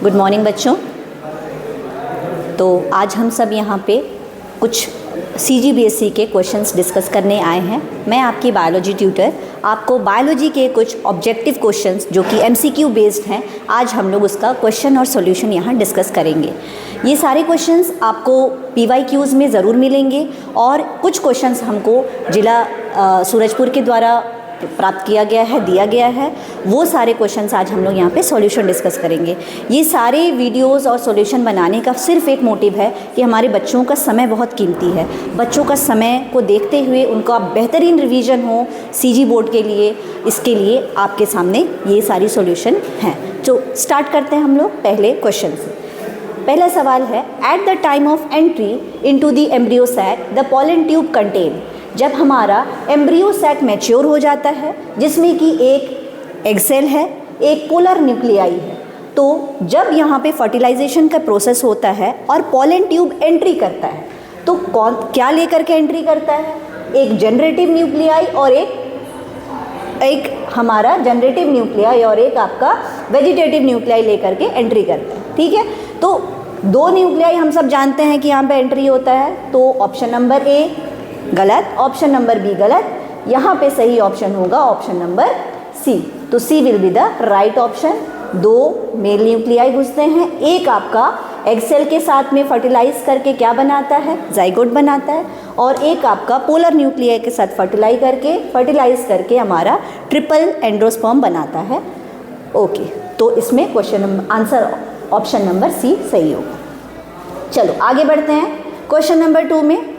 Good morning बच्चों। तो आज हम सब यहाँ पे कुछ CGBSE के क्वेश्चंस डिस्कस करने आए हैं। मैं आपकी बायोलॉजी ट्यूटर आपको बायोलॉजी के कुछ ऑब्जेक्टिव क्वेश्चंस जो कि MCQ बेस्ड हैं, आज हम लोग उसका क्वेश्चन और सॉल्यूशन यहाँ डिस्कस करेंगे। ये सारे क्वेश्चंस आपको PYQs में ज़रूर मिलेंगे और कुछ क्वेश्चंस हमको जिला सूरजपुर के द्वारा प्राप्त किया गया है, दिया गया है। वो सारे क्वेश्चंस आज हम लोग यहाँ पे सॉल्यूशन डिस्कस करेंगे। ये सारे वीडियोस और सॉल्यूशन बनाने का सिर्फ एक मोटिव है कि हमारे बच्चों का समय बहुत कीमती है। बच्चों का समय को देखते हुए उनका बेहतरीन रिवीजन हो CG बोर्ड के लिए, इसके लिए आपके सामने ये सारी सॉल्यूशन हैं। तो स्टार्ट करते हैं हम लोग पहले क्वेश्चन से। पहला सवाल है, at the time of entry into the embryo sac the pollen tube contain. जब हमारा एम्ब्रियो सैक मैच्योर हो जाता है, जिसमें कि एक एग सेल है, एक पोलर न्यूक्लियाई है, तो जब यहाँ पे फर्टिलाइजेशन का प्रोसेस होता है और पॉलन ट्यूब एंट्री करता है, तो कौन क्या लेकर के एंट्री करता है? एक जनरेटिव न्यूक्लियाई और एक हमारा जनरेटिव न्यूक्लियाई और एक आपका वेजिटेटिव न्यूक्लियाई लेकर के एंट्री करता है। ठीक है, तो दो न्यूक्लियाई हम सब जानते हैं कि यहाँ पे एंट्री होता है। तो ऑप्शन नंबर A गलत, ऑप्शन नंबर B गलत, यहाँ पे सही ऑप्शन होगा ऑप्शन नंबर C। तो C will be the right option. दो मेल न्यूक्लियाई घुसते हैं, एक आपका एग सेल के साथ में फर्टिलाइज करके क्या बनाता है? जाइगोट बनाता है, और एक आपका पोलर न्यूक्लियाई के साथ फर्टिलाइज करके हमारा ट्रिपल एंड्रोस्पर्म बनाता है। ओके, तो इसमें question answer option number C सही होगा। चलो आगे बढ़ते हैं क्वेश्चन नंबर 2 में।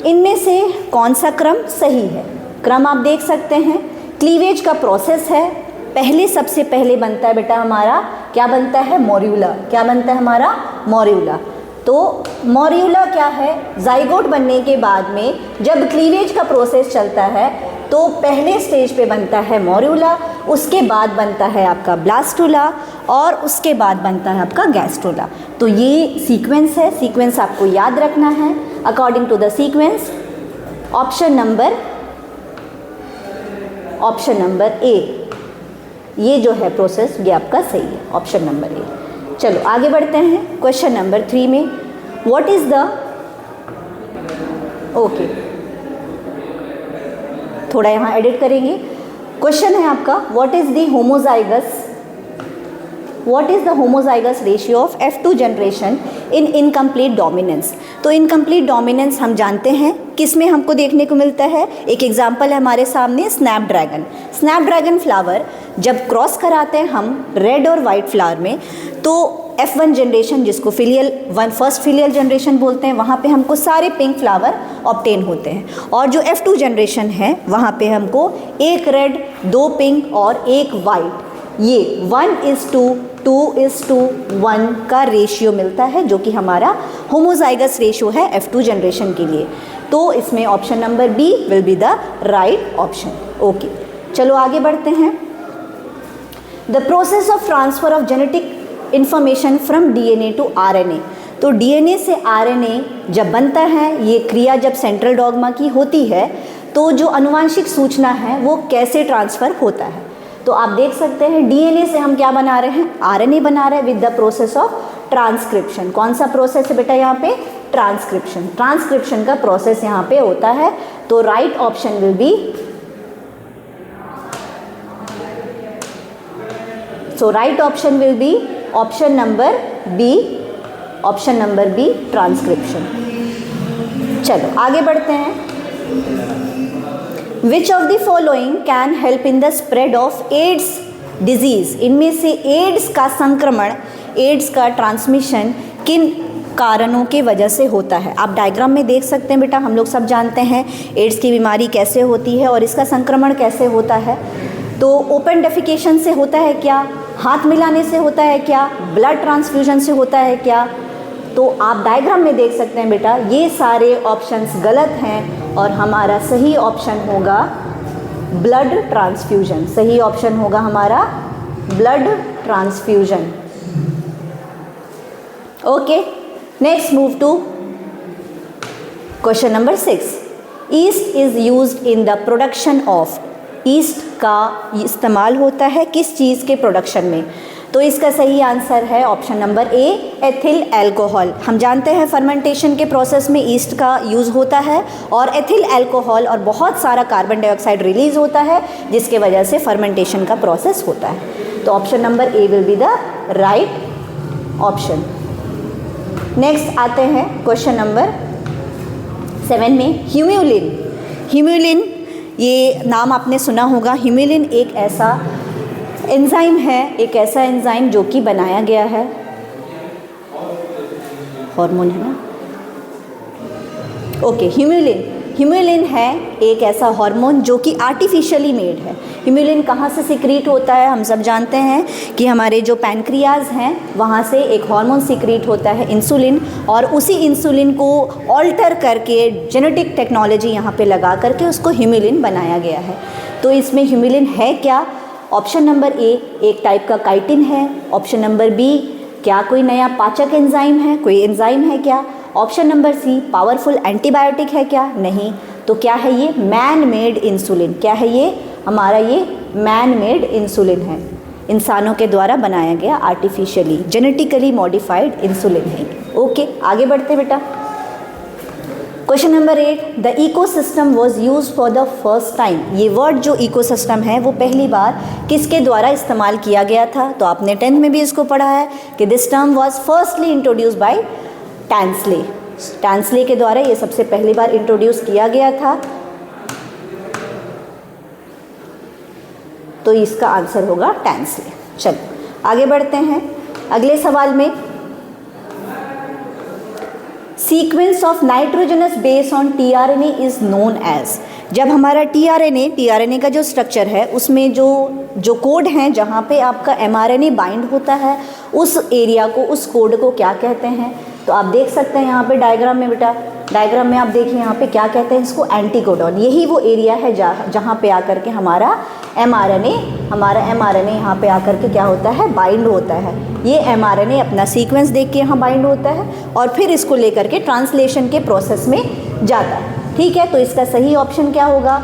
इनमें से कौन सा क्रम सही है? क्रम आप देख सकते हैं, क्लीवेज का प्रोसेस है। पहले सबसे पहले बनता है बेटा हमारा क्या बनता है? मॉर्यूला। क्या बनता है हमारा? मॉर्यूला। तो मॉर्यूला क्या है? जाइगोट बनने के बाद में जब क्लीवेज का प्रोसेस चलता है तो पहले स्टेज पे बनता है मॉर्यूला, उसके बाद बनता है आपका ब्लास्टुला और उसके बाद बनता है आपका गैस्ट्रुला। तो ये सीक्वेंस है, सीक्वेंस आपको याद रखना है। According to the sequence option number A ये जो है प्रोसेस ये आपका सही है, ऑप्शन नंबर A। चलो आगे बढ़ते हैं क्वेश्चन नंबर 3 में। व्हाट इज द थोड़ा यहाँ एडिट करेंगे। क्वेश्चन है आपका, what is the homozygous ratio of F2 generation in incomplete dominance. तो इनकम्प्लीट डोमिनेंस हम जानते हैं किस में हमको देखने को मिलता है। एक एग्जांपल है हमारे सामने, स्नैपड्रैगन फ्लावर जब क्रॉस कराते हैं हम रेड और वाइट फ्लावर में, तो F1 जनरेशन जिसको फर्स्ट फिलियल जनरेशन बोलते हैं, वहाँ पे हमको सारे पिंक फ्लावर ऑब्टेन होते हैं। और जो F2 जनरेशन है वहाँ पे हमको एक रेड, दो पिंक और एक वाइट, ये 1:2:1 का रेशियो मिलता है, जो कि हमारा होमोजाइगस रेशियो है F2 जनरेशन के लिए। तो इसमें option number B will be the right option. Okay, चलो आगे बढ़ते हैं। The process of transfer of genetic information from DNA to RNA। तो DNA से RNA जब बनता है, ये क्रिया जब सेंट्रल डॉग्मा की होती है, तो जो आनुवांशिक सूचना है वो कैसे ट्रांसफ़र होता है? तो आप देख सकते हैं DNA से हम क्या बना रहे हैं? RNA बना रहे हैं with the process of transcription. कौन सा प्रोसेस है बेटा यहाँ पे? ट्रांसक्रिप्शन का प्रोसेस यहाँ पे होता है। तो right option will be, right option will be option number B, transcription. चलो आगे बढ़ते हैं। Which of the following can help in the spread of AIDS disease. इनमें से एड्स का संक्रमण, एड्स का ट्रांसमिशन किन कारणों के वजह से होता है? आप डायग्राम में देख सकते हैं बेटा, हम लोग सब जानते हैं एड्स की बीमारी कैसे होती है और इसका संक्रमण कैसे होता है। तो ओपन डेफिकेशन से होता है क्या? हाथ मिलाने से होता है क्या? ब्लड ट्रांसफ्यूजन से होता है क्या? तो आप डायग्राम में देख सकते हैं बेटा, ये सारे ऑप्शंस गलत हैं और हमारा सही ऑप्शन होगा ब्लड ट्रांसफ्यूजन। सही ऑप्शन होगा हमारा blood transfusion. Okay, next move to question number 6। Yeast is used in the production of. Yeast का इस्तेमाल होता है किस चीज़ के प्रोडक्शन में? तो इसका सही आंसर है option number A, ethyl alcohol. हम जानते हैं फर्मेंटेशन के प्रोसेस में ईस्ट का यूज़ होता है और एथिल अल्कोहल और बहुत सारा कार्बन डाइऑक्साइड रिलीज होता है जिसके वजह से फर्मेंटेशन का प्रोसेस होता है। तो option number A will be the right option. Next आते हैं क्वेश्चन नंबर 7 में, ह्यूम्यूलिन। ह्यूम्यूलिन ये नाम आपने सुना होगा। ह्यूम्यूलिन एक ऐसा एंजाइम है, एक ऐसा एंजाइम जो कि बनाया गया है, हार्मोन है ना, ओके। ह्यूम्यूलिन है एक ऐसा हार्मोन जो कि आर्टिफिशियली मेड है। ह्यूम्यूलिन कहाँ से सिक्रीट होता है? हम सब जानते हैं कि हमारे जो पैनक्रियाज हैं वहाँ से एक हार्मोन सिक्रीट होता है इंसुलिन, और उसी इंसुलिन को ऑल्टर करके जेनेटिक टेक्नोलॉजी यहाँ पे लगा करके उसको ह्यूम्यूलिन बनाया गया है। तो इसमें ह्यूम्यूलिन है क्या? ऑप्शन नंबर ए, एक टाइप का काइटिन है। ऑप्शन नंबर बी, क्या कोई नया पाचक एंजाइम है, कोई एंजाइम है क्या? Option number C, powerful antibiotic है क्या? नहीं। तो क्या है ये? Man made insulin. क्या है ये? हमारा ये मैन मेड इंसुलिन है, इंसानों के द्वारा बनाया गया आर्टिफिशियली जेनेटिकली मॉडिफाइड इंसुलिन है। ओके, आगे बढ़ते बेटा। Question number 8, the ecosystem was use for the first time. ये वर्ड जो इकोसिस्टम है वो पहली बार किसके द्वारा इस्तेमाल किया गया था? तो आपने 10th में भी इसको पढ़ा है कि this term was firstly introduce by Tansley. Tansley के द्वारा ये सबसे पहली बार इंट्रोड्यूस किया गया था। तो इसका आंसर होगा टैंसले। चलो आगे बढ़ते हैं अगले सवाल में। Sequence of nitrogenous base on tRNA is known as. जब हमारा टीआरएनए का जो स्ट्रक्चर है उसमें जो कोड हैं जहाँ पे आपका एमआरएनए बाइंड होता है, उस एरिया को, उस कोड को क्या कहते हैं? तो आप देख सकते हैं यहाँ पे डायग्राम में बेटा, डायग्राम में आप देखिए यहाँ पे क्या कहते हैं इसको, एंटीकोडॉन। यही वो एरिया है जहाँ पे आकर के हमारा एमआरएनए यहाँ पे आकर के क्या होता है? बाइंड होता है। ये एमआरएनए अपना सीक्वेंस देख के यहाँ बाइंड होता है और फिर इसको लेकर के ट्रांसलेशन के प्रोसेस में जाता है। ठीक है, तो इसका सही ऑप्शन क्या होगा?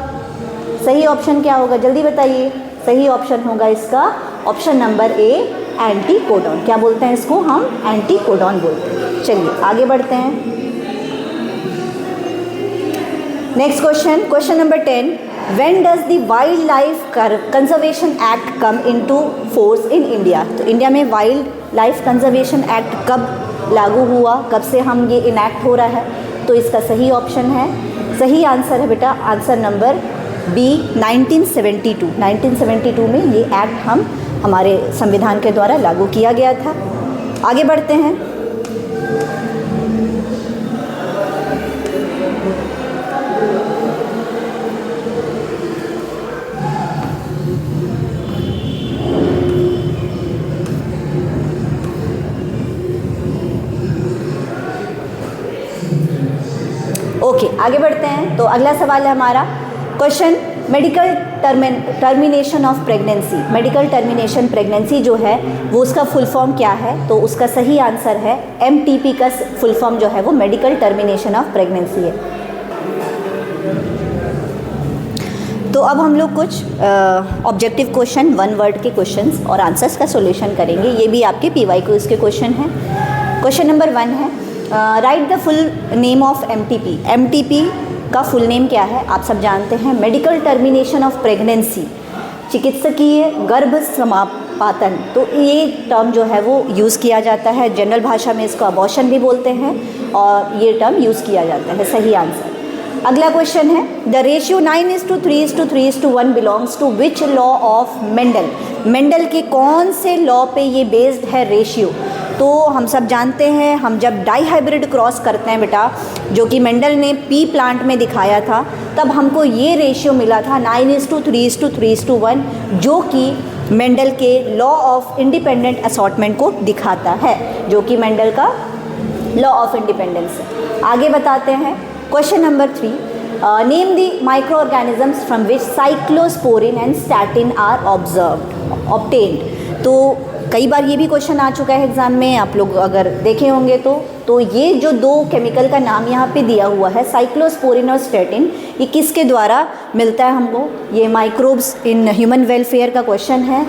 सही ऑप्शन क्या होगा जल्दी बताइए। सही ऑप्शन होगा इसका ऑप्शन नंबर ए, एंटीकोडॉन। क्या बोलते हैं इसको? हम एंटीकोडॉन बोलते हैं। चलिए आगे बढ़ते हैं। Next question, question number 10, when does the wild life conservation act come into force in India. तो इंडिया में वाइल्ड लाइफ कंजर्वेशन एक्ट कब लागू हुआ, कब से हम ये इनैक्ट हो रहा है? तो इसका सही ऑप्शन है, सही आंसर है बेटा आंसर नंबर बी, 1972। 1972 में ये एक्ट हमारे संविधान के द्वारा लागू किया गया था। आगे बढ़ते हैं। ओके, आगे बढ़ते हैं। तो अगला सवाल है हमारा question, medical termination of pregnancy. Medical termination pregnancy जो है वो उसका फुल फॉर्म क्या है? तो उसका सही आंसर है एमटीपी का फुल फॉर्म जो है वो मेडिकल टर्मिनेशन ऑफ प्रेगनेंसी है। तो अब हम लोग कुछ ऑब्जेक्टिव क्वेश्चन, 1 वर्ड के क्वेश्चंस और आंसर्स का सॉल्यूशन करेंगे। ये भी आपके पीवाई क्विज के क्वेश्चन हैं। क्वेश्चन नंबर 1 है, right the full name of MTP. MTP का फुल नेम क्या है? आप सब जानते हैं, मेडिकल टर्मिनेशन ऑफ प्रेगनेंसी, चिकित्सकीय गर्भ समापातन। तो ये टर्म जो है वो यूज़ किया जाता है, जनरल भाषा में इसको अबॉर्शन भी बोलते हैं और ये टर्म यूज़ किया जाता है। सही आंसर। अगला क्वेश्चन है, the ratio 9:3:3:1 belongs to which law of Mendel. Mendel के कौन से लॉ पे ये बेस्ड है रेशियो? तो हम सब जानते हैं, हम जब डाईहाइब्रिड क्रॉस करते हैं बेटा, जो कि मेंडल ने पी प्लांट में दिखाया था, तब हमको ये रेशियो मिला था 9:3:3:1, जो कि मेंडल के लॉ ऑफ इंडिपेंडेंट असॉर्टमेंट को दिखाता है, जो कि मेंडल का लॉ ऑफ इंडिपेंडेंस है। आगे बताते हैं question number 3, name the micro organisms from which cyclosporin and statin are obtained. तो कई बार ये भी क्वेश्चन आ चुका है एग्जाम में, आप लोग अगर देखे होंगे तो ये जो 2 केमिकल का नाम यहाँ पे दिया हुआ है, साइक्लोस्पोरिन और स्टैटिन, ये किसके द्वारा मिलता है हमको? ये माइक्रोब्स इन ह्यूमन वेलफेयर का क्वेश्चन है।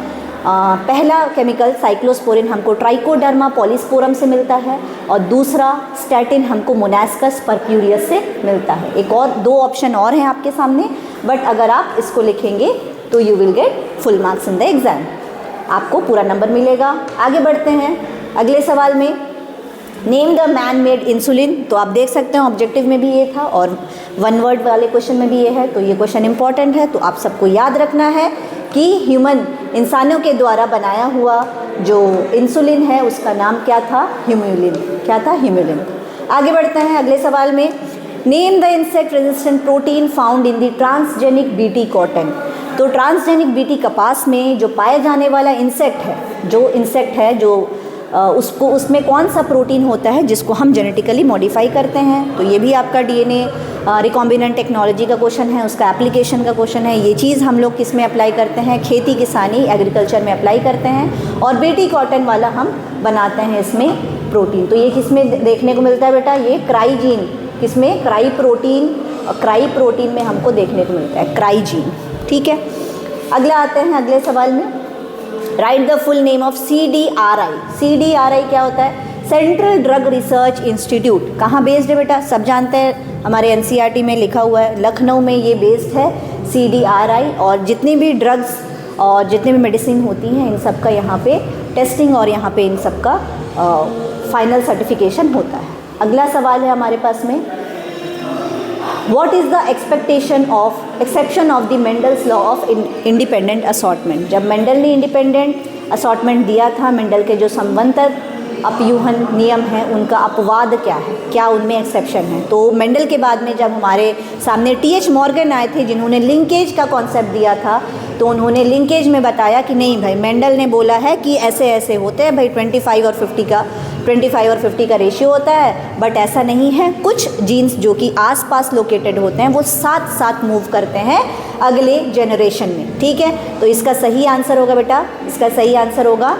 पहला केमिकल साइक्लोस्पोरिन हमको ट्राइकोडर्मा पॉलीस्पोरम से मिलता है और दूसरा स्टैटिन हमको मोनास्कस परप्यूरियस से मिलता है। एक और दो ऑप्शन और हैं आपके सामने, बट अगर आप इसको लिखेंगे तो you will get full marks in the exam, आपको पूरा नंबर मिलेगा। आगे बढ़ते हैं अगले सवाल में। Name the man made insulin, तो आप देख सकते हैं ऑब्जेक्टिव में भी ये था और वन वर्ड वाले क्वेश्चन में भी ये है, तो ये क्वेश्चन इंपॉर्टेंट है। तो आप सबको याद रखना है कि ह्यूमन इंसानों के द्वारा बनाया हुआ जो इंसुलिन है उसका नाम क्या था, ह्यूम्यूलिन। क्या था, ह्यूम्यूलिन। आगे बढ़ते हैं अगले सवाल में। Name the insect resistant protein found in the transgenic BT cotton, तो ट्रांसजेनिक बीटी कपास में जो पाया जाने वाला इंसेक्ट है जो उसको उसमें कौन सा प्रोटीन होता है जिसको हम जेनेटिकली मॉडिफाई करते हैं। तो ये भी आपका डीएनए रिकॉम्बिनेंट टेक्नोलॉजी का क्वेश्चन है, उसका एप्लीकेशन का क्वेश्चन है। ये चीज़ हम लोग किस में अप्लाई करते हैं, खेती किसानी एग्रीकल्चर में अप्लाई करते हैं। और बीटी कॉटन वाला हम बनाते हैं इसमें प्रोटीन। तो ये किस में देखने को मिलता है बेटा, ये क्राइजीन, किसमें, क्राई प्रोटीन में हमको देखने को मिलता है, क्राइजीन। ठीक है, अगला आते हैं अगले सवाल में। Right the full name of CDRI। CDRI क्या होता है, सेंट्रल ड्रग रिसर्च इंस्टीट्यूट। कहाँ बेस्ड है बेटा, सब जानते हैं, हमारे NCERT में लिखा हुआ है, लखनऊ में ये बेस्ड है CDRI। और जितनी भी ड्रग्स और जितनी भी मेडिसिन होती हैं इन सब का यहाँ पे टेस्टिंग और यहाँ पे इन सब का फाइनल सर्टिफिकेशन होता है। अगला सवाल है हमारे पास में, What is the exception of the Mendel's law of independent assortment। जब मेंडल ने इंडिपेंडेंट असॉर्टमेंट दिया था, मेंडल के जो संबंधित अपयूहन नियम हैं उनका अपवाद क्या है, क्या उनमें एक्सेप्शन है। तो मेंडल के बाद में जब हमारे सामने TH मॉर्गन आए थे जिन्होंने लिंकेज का कॉन्सेप्ट दिया था, तो उन्होंने लिंकेज में बताया कि नहीं भाई, मेंडल ने बोला है कि ऐसे ऐसे होते हैं भाई, 25 और 50 का रेशियो होता है, बट ऐसा नहीं है। कुछ जीन्स जो कि आसपास लोकेटेड होते हैं वो साथ साथ मूव करते हैं अगले जनरेशन में। ठीक है, तो इसका सही आंसर होगा बेटा, इसका सही आंसर होगा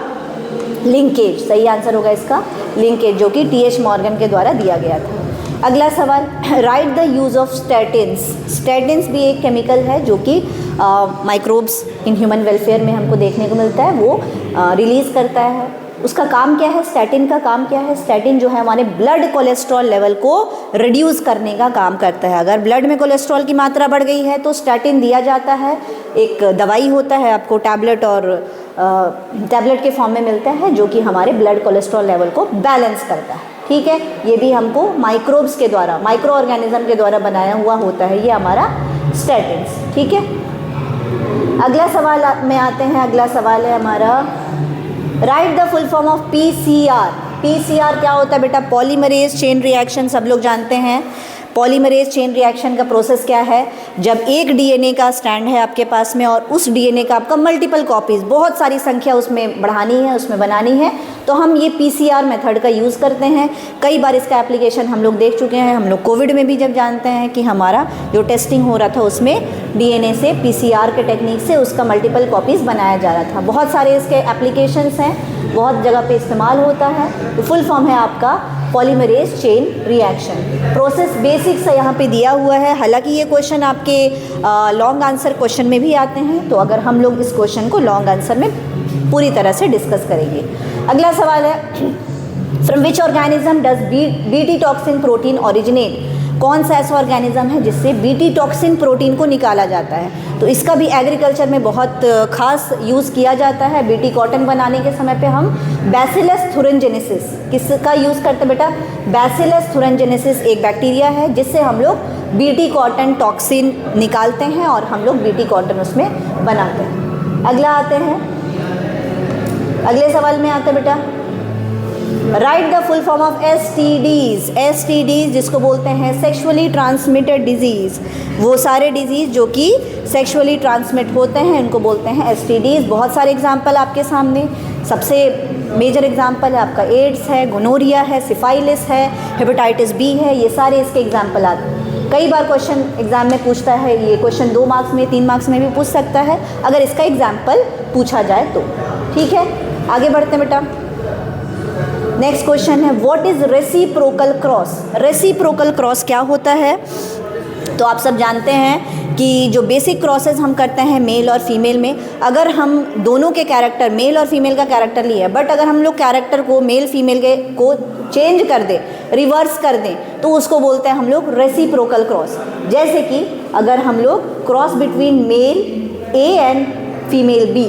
लिंकेज। सही आंसर होगा इसका लिंकेज, जो कि TH मॉर्गन के द्वारा दिया गया था। अगला सवाल, right the use of statins. Statins भी एक केमिकल है जो कि माइक्रोब्स इन ह्यूमन वेलफेयर में हमको देखने को मिलता है, वो रिलीज़ करता है। उसका काम क्या है, स्टैटिन का काम क्या है, स्टैटिन जो है हमारे ब्लड कोलेस्ट्रॉल लेवल को रिड्यूस करने का काम करता है। अगर ब्लड में कोलेस्ट्रॉल की मात्रा बढ़ गई है तो स्टैटिन दिया जाता है, एक दवाई होता है, आपको टैबलेट और टैबलेट के फॉर्म में मिलता है, जो कि हमारे ब्लड कोलेस्ट्रॉल लेवल को बैलेंस करता है। ठीक है, ये भी हमको माइक्रोब्स के द्वारा, माइक्रो ऑर्गेनिज्म के द्वारा बनाया हुआ होता है ये हमारा स्टैटिन्स। ठीक है, अगला सवाल में आते हैं। अगला सवाल है हमारा, right the full form of PCR। PCR क्या होता है बेटा, पॉलीमरेज चेन रिएक्शन, सब लोग जानते हैं। पॉलीमरेज चेन रिएक्शन का प्रोसेस क्या है, जब एक DNA का स्टैंड है आपके पास में और उस DNA का आपका मल्टीपल कॉपीज़, बहुत सारी संख्या उसमें बढ़ानी है, उसमें बनानी है, तो हम ये PCR मेथड का यूज़ करते हैं। कई बार इसका एप्लीकेशन हम लोग देख चुके हैं। हम लोग कोविड में भी जब जानते हैं कि हमारा जो टेस्टिंग हो रहा था उसमें DNA से PCR के टेक्निक से उसका मल्टीपल कॉपीज़ बनाया जा रहा था। बहुत सारे इसके एप्लीकेशंस हैं, बहुत जगह पे इस्तेमाल होता है। तो फुल फॉर्म है आपका polymerase chain reaction. Process basic से यहाँ पे दिया हुआ है, हालांकि ये क्वेश्चन आपके लॉन्ग आंसर क्वेश्चन में भी आते हैं, तो अगर हम लोग इस क्वेश्चन को लॉन्ग आंसर में पूरी तरह से डिस्कस करेंगे। अगला सवाल है, from which organism does BT toxin protein originate. कौन सा ऐसा ऑर्गेनिज्म है जिससे बीटी टॉक्सिन प्रोटीन को निकाला जाता है। तो इसका भी एग्रीकल्चर में बहुत खास यूज़ किया जाता है। बीटी कॉटन बनाने के समय पे हम बैसिलस थुरिनजेनेसिस किसका यूज़ करते हैं बेटा, बैसिलस थुरिनजेनेसिस एक बैक्टीरिया है जिससे हम लोग बीटी कॉटन टॉक्सिन निकालते हैं और हम लोग बीटी कॉटन उसमें बनाते हैं। अगला आते हैं, अगले सवाल में आते हैं बेटा, right the full form of STDs। STDs जिसको बोलते हैं सेक्सुअली ट्रांसमिटेड डिजीज़, वो सारे डिजीज़ जो कि सेक्सुअली ट्रांसमिट होते हैं उनको बोलते हैं STDs। बहुत सारे एग्जाम्पल आपके सामने, सबसे मेजर एग्जाम्पल है आपका एड्स है, गोनोरिया है, सिफाइलिस है, हेपेटाइटिस B है, ये सारे इसके एग्जाम्पल आते हैं। कई बार क्वेश्चन एग्जाम में पूछता है, ये क्वेश्चन 2 मार्क्स में 3 मार्क्स में भी पूछ सकता है अगर इसका एग्जाम्पल पूछा जाए तो। ठीक है, आगे बढ़ते हैं बेटा। नेक्स्ट क्वेश्चन है, what is reciprocal cross. Reciprocal cross क्या होता है, तो आप सब जानते हैं कि जो बेसिक क्रॉसेस हम करते हैं मेल और फीमेल में, अगर हम दोनों के कैरेक्टर, मेल और फीमेल का कैरेक्टर लिए, बट अगर हम लोग कैरेक्टर को मेल फीमेल के को चेंज कर दें, रिवर्स कर दें, तो उसको बोलते हैं हम लोग रेसिप्रोकल क्रॉस। जैसे कि अगर हम लोग cross between male A and female B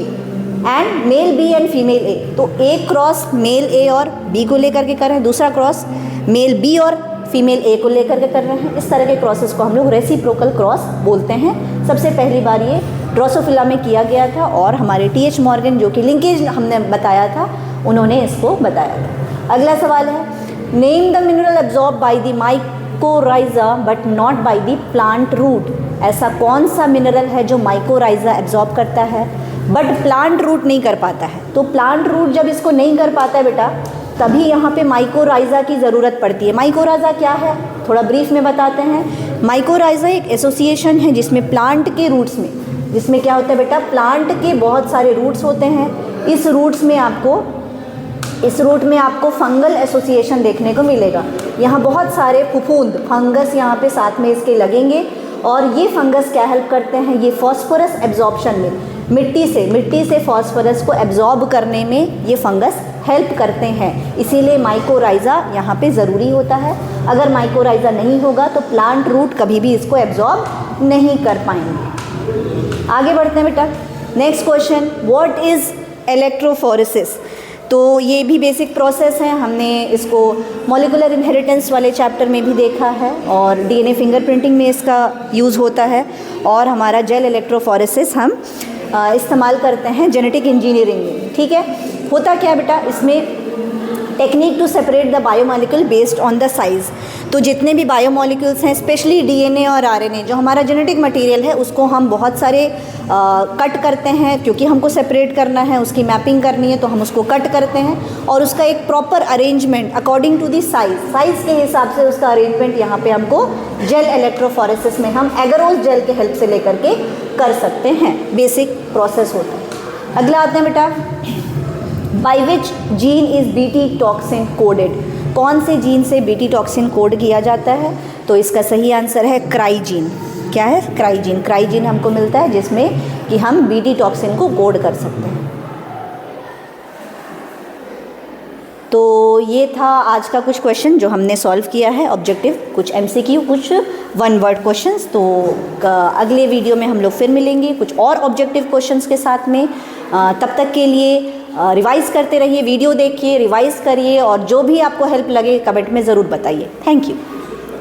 and male B and female A, तो एक क्रॉस मेल ए और बी को लेकर के कर रहे हैं, दूसरा क्रॉस मेल बी और फीमेल ए को लेकर के कर रहे हैं। इस तरह के क्रॉसेस को हम लोग रेसिप्रोकल क्रॉस बोलते हैं। सबसे पहली बार ये ड्रोसोफिला में किया गया था और हमारे टी.एच. मॉर्गन जो कि लिंकेज हमने बताया था, उन्होंने इसको बताया था। अगला सवाल है, name the mineral absorb by the mycorrhiza but not by the plant root. ऐसा कौन सा मिनरल है जो माइकोराइजा एब्जॉर्ब करता है बट प्लांट रूट नहीं कर पाता है? तो प्लांट रूट जब इसको नहीं कर पाता है बेटा, तभी यहाँ पे माइकोराइजा की ज़रूरत पड़ती है। माइकोराइजा क्या है, थोड़ा ब्रीफ में बताते हैं। माइकोराइजा एक एसोसिएशन है जिसमें प्लांट के रूट्स में, जिसमें क्या होता है बेटा, प्लांट के बहुत सारे रूट्स होते हैं। इस रूट में आपको फंगल एसोसिएशन देखने को मिलेगा। यहाँ बहुत सारे फफूंद फंगस यहाँ पे साथ में इसके लगेंगे और ये फंगस क्या हेल्प करते हैं, ये फॉस्फोरस एब्जॉर्प्शन में, मिट्टी से फॉस्फोरस को एब्जॉर्ब करने में ये फंगस हेल्प करते हैं। इसीलिए माइकोराइजा यहाँ पे ज़रूरी होता है। अगर माइकोराइजा नहीं होगा तो प्लांट रूट कभी भी इसको एब्जॉर्ब नहीं कर पाएंगे। आगे बढ़ते हैं बेटा। Next question, what is electrophoresis? तो ये भी बेसिक प्रोसेस है, हमने इसको मॉलिक्यूलर इनहेरिटेंस वाले चैप्टर में भी देखा है और डीएनए फिंगरप्रिंटिंग में इसका यूज़ होता है। और हमारा जेल इलेक्ट्रोफोरेसिस हम इस्तेमाल करते हैं जेनेटिक इंजीनियरिंग में। ठीक है, होता क्या बेटा, इसमें technique to separate the biomolecule based on the size. तो जितने भी बायोमॉलिक्यूल्स हैं, स्पेशली डीएनए और आरएनए, जो हमारा जेनेटिक मटेरियल है, उसको हम बहुत सारे कट करते हैं, क्योंकि हमको सेपरेट करना है, उसकी मैपिंग करनी है, तो हम उसको कट करते हैं और उसका एक proper arrangement according to the size के हिसाब से उसका अरेंजमेंट यहाँ पे हमको जेल इलेक्ट्रोफोरेसिस में हम एगरोस जेल के हेल्प से लेकर के कर सकते हैं। बेसिक प्रोसेस होता है। अगला आते हैं बेटा, by which gene is BT toxin coded? कौन से जीन से बीटी टॉक्सिन कोड किया जाता है? तो इसका सही आंसर है क्राइजीन। क्या है? क्राइजीन। क्राइजीन हमको मिलता है जिसमें कि हम बीटी टॉक्सिन को कोड कर सकते हैं। तो ये था आज का कुछ क्वेश्चन जो हमने सॉल्व किया है, ऑब्जेक्टिव, कुछ एमसीक्यू, कुछ वन वर्ड क्वेश्चंस। तो अगले वीडियो में हम लोग फिर मिलेंगे कुछ और ऑब्जेक्टिव क्वेश्चंस के साथ में। तब तक के लिए रिवाइज़ करते रहिए, वीडियो देखिए, रिवाइज़ करिए और जो भी आपको हेल्प लगे कमेंट में ज़रूर बताइए। Thank you.